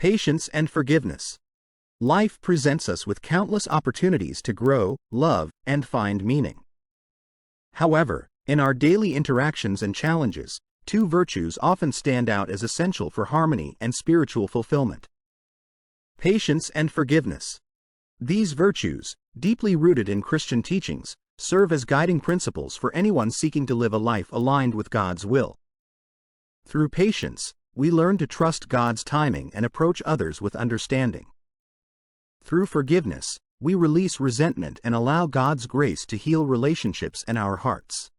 Patience and forgiveness. Life presents us with countless opportunities to grow, love, and find meaning. However, in our daily interactions and challenges, two virtues often stand out as essential for harmony and spiritual fulfillment. Patience and forgiveness. These virtues, deeply rooted in Christian teachings, serve as guiding principles for anyone seeking to live a life aligned with God's will. Through patience, we learn to trust God's timing and approach others with understanding. Through forgiveness, we release resentment and allow God's grace to heal relationships and our hearts.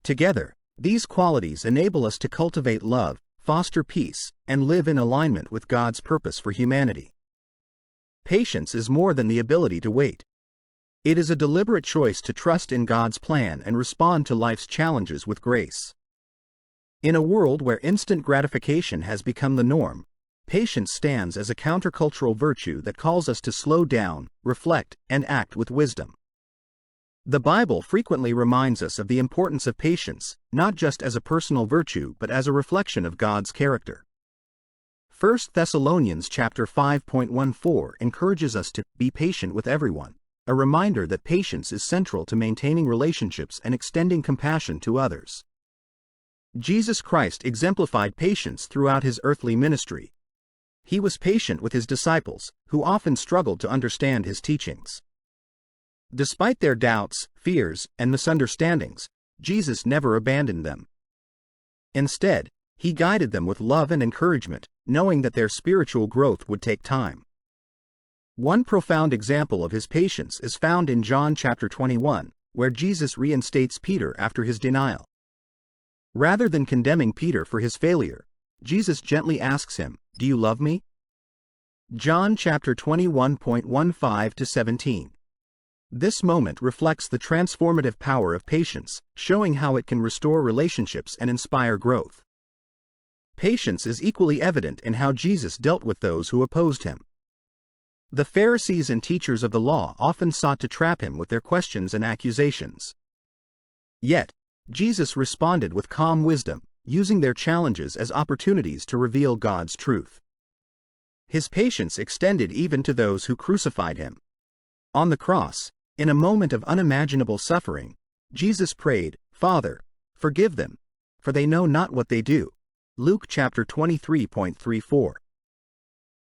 Together, these qualities enable us to cultivate love, foster peace, and live in alignment with God's purpose for humanity. Patience is more than the ability to wait. It is a deliberate choice to trust in God's plan and respond to life's challenges with grace. In a world where instant gratification has become the norm, patience stands as a countercultural virtue that calls us to slow down, reflect, and act with wisdom. The Bible frequently reminds us of the importance of patience, not just as a personal virtue but as a reflection of God's character. 1 Thessalonians chapter 5.14 encourages us to be patient with everyone, a reminder that patience is central to maintaining relationships and extending compassion to others. Jesus Christ exemplified patience throughout his earthly ministry. He was patient with his disciples, who often struggled to understand his teachings. Despite their doubts, fears, and misunderstandings, Jesus never abandoned them. Instead, he guided them with love and encouragement, knowing that their spiritual growth would take time. One profound example of his patience is found in John chapter 21, where Jesus reinstates Peter after his denial. Rather than condemning Peter for his failure, Jesus gently asks him, "Do you love me?" John chapter 21.15-17. This moment reflects the transformative power of patience, showing how it can restore relationships and inspire growth. Patience is equally evident in how Jesus dealt with those who opposed him. The Pharisees and teachers of the law often sought to trap him with their questions and accusations. Yet, Jesus responded with calm wisdom, using their challenges as opportunities to reveal God's truth. His patience extended even to those who crucified him. On the cross, in a moment of unimaginable suffering, Jesus prayed, "Father, forgive them, for they know not what they do." Luke chapter 23.34.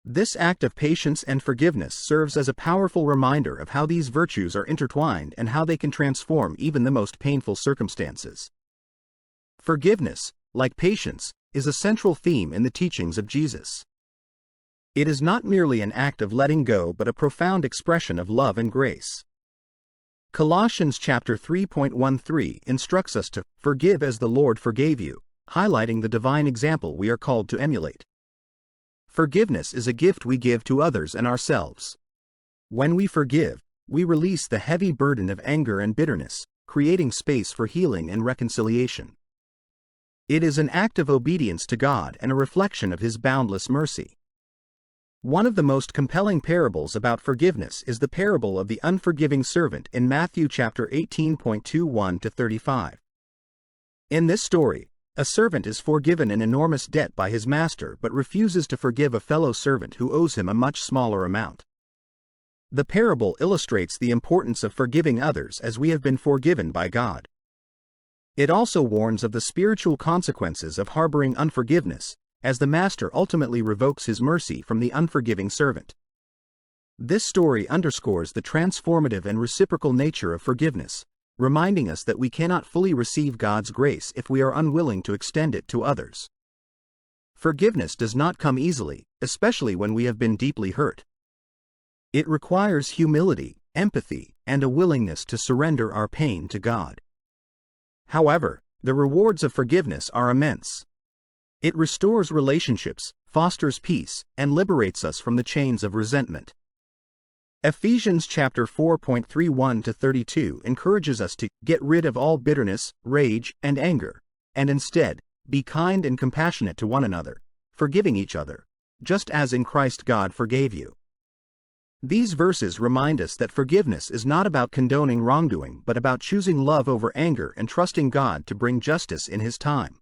This act of patience and forgiveness serves as a powerful reminder of how these virtues are intertwined and how they can transform even the most painful circumstances. Forgiveness, like patience, is a central theme in the teachings of Jesus. It is not merely an act of letting go but a profound expression of love and grace. Colossians chapter 3.13 instructs us to forgive as the Lord forgave you, highlighting the divine example we are called to emulate. Forgiveness is a gift we give to others and ourselves. When we forgive, we release the heavy burden of anger and bitterness, creating space for healing and reconciliation. It is an act of obedience to God and a reflection of His boundless mercy. One of the most compelling parables about forgiveness is the parable of the unforgiving servant in Matthew chapter 18.21-35. In this story, a servant is forgiven an enormous debt by his master but refuses to forgive a fellow servant who owes him a much smaller amount. The parable illustrates the importance of forgiving others as we have been forgiven by God. It also warns of the spiritual consequences of harboring unforgiveness, as the master ultimately revokes his mercy from the unforgiving servant. This story underscores the transformative and reciprocal nature of forgiveness, reminding us that we cannot fully receive God's grace if we are unwilling to extend it to others. Forgiveness does not come easily, especially when we have been deeply hurt. It requires humility, empathy, and a willingness to surrender our pain to God. However, the rewards of forgiveness are immense. It restores relationships, fosters peace, and liberates us from the chains of resentment. Ephesians chapter 4.31-32 encourages us to get rid of all bitterness, rage, and anger, and instead, be kind and compassionate to one another, forgiving each other, just as in Christ God forgave you. These verses remind us that forgiveness is not about condoning wrongdoing but about choosing love over anger and trusting God to bring justice in His time.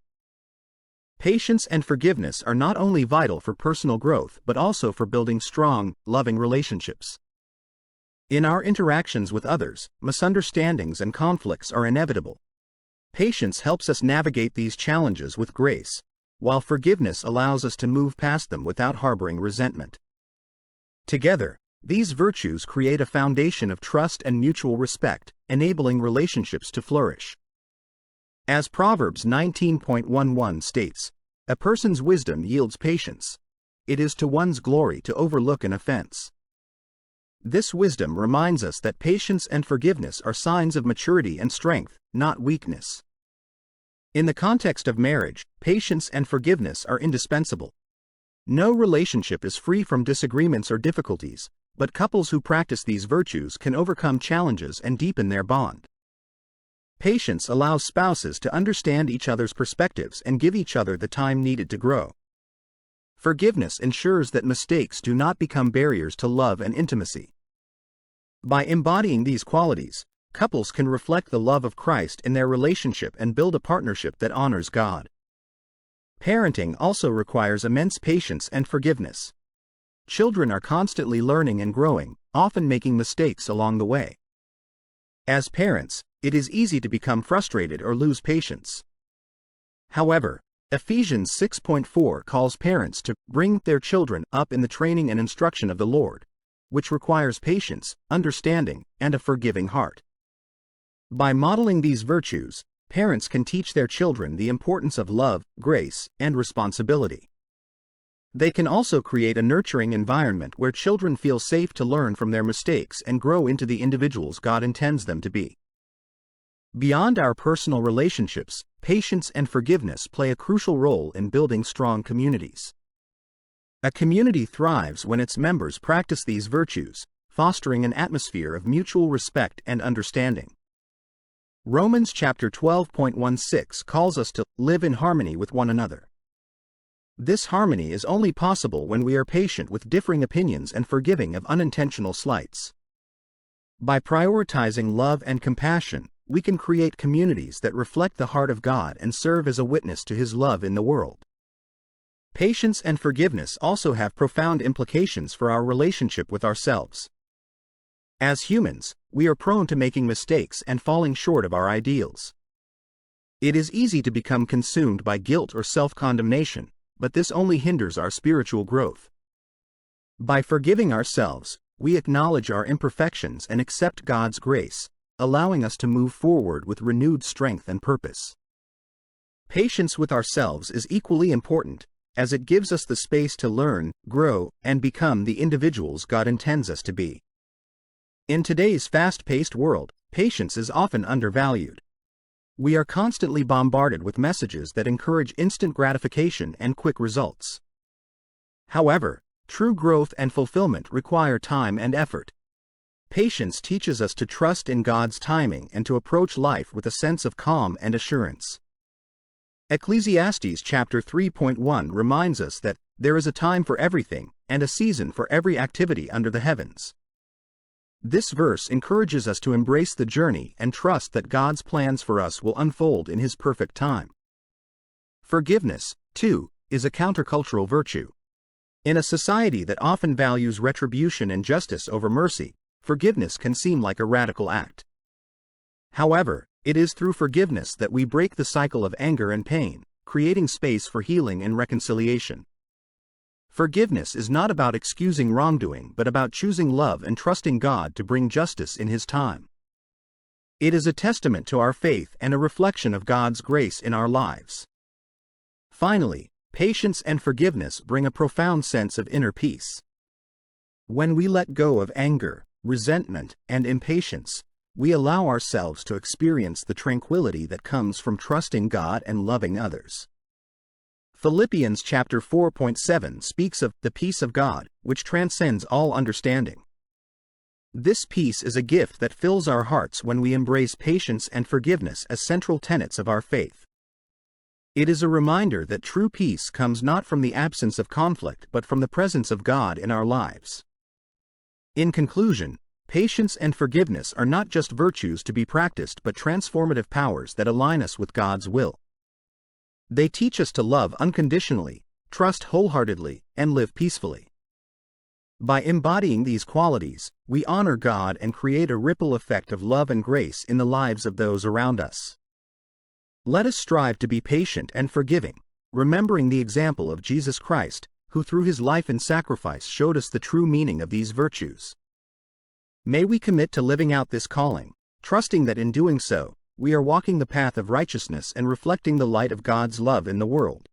Patience and forgiveness are not only vital for personal growth but also for building strong, loving relationships. In our interactions with others, misunderstandings and conflicts are inevitable. Patience helps us navigate these challenges with grace, while forgiveness allows us to move past them without harboring resentment. Together, these virtues create a foundation of trust and mutual respect, enabling relationships to flourish. As Proverbs 19.11 states, "A person's wisdom yields patience. It is to one's glory to overlook an offense." This wisdom reminds us that patience and forgiveness are signs of maturity and strength, not weakness. In the context of marriage, patience and forgiveness are indispensable. No relationship is free from disagreements or difficulties, but couples who practice these virtues can overcome challenges and deepen their bond. Patience allows spouses to understand each other's perspectives and give each other the time needed to grow. Forgiveness ensures that mistakes do not become barriers to love and intimacy. By embodying these qualities, couples can reflect the love of Christ in their relationship and build a partnership that honors God. Parenting also requires immense patience and forgiveness. Children are constantly learning and growing, often making mistakes along the way. As parents, it is easy to become frustrated or lose patience. However, Ephesians 6.4 calls parents to bring their children up in the training and instruction of the Lord, which requires patience, understanding, and a forgiving heart. By modeling these virtues, parents can teach their children the importance of love, grace, and responsibility. They can also create a nurturing environment where children feel safe to learn from their mistakes and grow into the individuals God intends them to be. Beyond our personal relationships, patience and forgiveness play a crucial role in building strong communities. A community thrives when its members practice these virtues, fostering an atmosphere of mutual respect and understanding. Romans chapter 12.16 calls us to live in harmony with one another. This harmony is only possible when we are patient with differing opinions and forgiving of unintentional slights. By prioritizing love and compassion, we can create communities that reflect the heart of God and serve as a witness to His love in the world. Patience and forgiveness also have profound implications for our relationship with ourselves. As humans, we are prone to making mistakes and falling short of our ideals. It is easy to become consumed by guilt or self-condemnation, but this only hinders our spiritual growth. By forgiving ourselves, we acknowledge our imperfections and accept God's grace, allowing us to move forward with renewed strength and purpose. Patience with ourselves is equally important, as it gives us the space to learn, grow, and become the individuals God intends us to be. In today's fast-paced world, patience is often undervalued. We are constantly bombarded with messages that encourage instant gratification and quick results. However, true growth and fulfillment require time and effort. Patience teaches us to trust in God's timing and to approach life with a sense of calm and assurance. Ecclesiastes chapter 3.1 reminds us that there is a time for everything and a season for every activity under the heavens. This verse encourages us to embrace the journey and trust that God's plans for us will unfold in His perfect time. Forgiveness, too, is a countercultural virtue. In a society that often values retribution and justice over mercy, forgiveness can seem like a radical act. However, it is through forgiveness that we break the cycle of anger and pain, creating space for healing and reconciliation. Forgiveness is not about excusing wrongdoing but about choosing love and trusting God to bring justice in His time. It is a testament to our faith and a reflection of God's grace in our lives. Finally, patience and forgiveness bring a profound sense of inner peace. When we let go of anger, resentment, and impatience, we allow ourselves to experience the tranquility that comes from trusting God and loving others. Philippians chapter 4.7 speaks of the peace of God, which transcends all understanding. This peace is a gift that fills our hearts when we embrace patience and forgiveness as central tenets of our faith. It is a reminder that true peace comes not from the absence of conflict but from the presence of God in our lives. In conclusion, patience and forgiveness are not just virtues to be practiced but transformative powers that align us with God's will. They teach us to love unconditionally, trust wholeheartedly, and live peacefully. By embodying these qualities, we honor God and create a ripple effect of love and grace in the lives of those around us. Let us strive to be patient and forgiving, remembering the example of Jesus Christ, who through his life and sacrifice showed us the true meaning of these virtues. May we commit to living out this calling, trusting that in doing so, we are walking the path of righteousness and reflecting the light of God's love in the world.